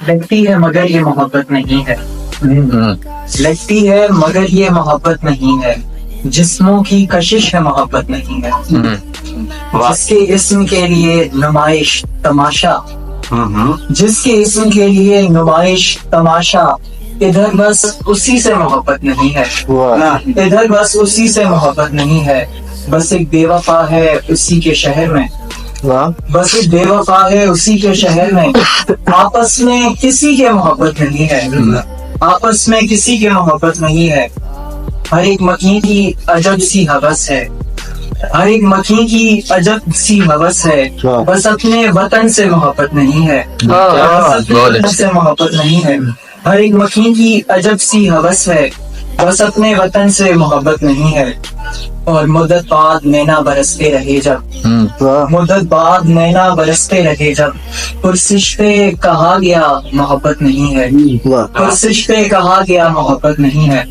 لگتی ہے مگر یہ محبت نہیں ہے، لگتی ہے مگر یہ محبت نہیں ہے، جسموں کی کشش ہے محبت نہیں ہے، جس کے اسم کے لیے نمائش تماشا، جس کے اسم کے لیے نمائش تماشا، ادھر بس اسی سے محبت نہیں ہے، ادھر بس اسی سے محبت نہیں ہے، بس ایک بے وفا ہے اسی کے شہر میں، بس ایک بے وفا ہے اسی کے شہر میں، آپس میں کسی کے محبت نہیں ہے، آپس میں کسی کے محبت نہیں ہے، ہر ایک مکین کی عجب سی ہوس ہے، ہر ایک مکین کی عجب سی ہوس ہے، بس اپنے وطن سے محبت نہیں ہے، بس اپنے وطن سے محبت نہیں ہے، ہر ایک مکین کی عجب سی ہوس ہے، بس اپنے وطن سے محبت نہیں ہے، اور مدت بعد نینا برستے رہے جب، مدت بعد نینا برستے رہے جب، پرسش پہ کہا گیا محبت نہیں ہے، پرسش پہ کہا گیا محبت نہیں ہے۔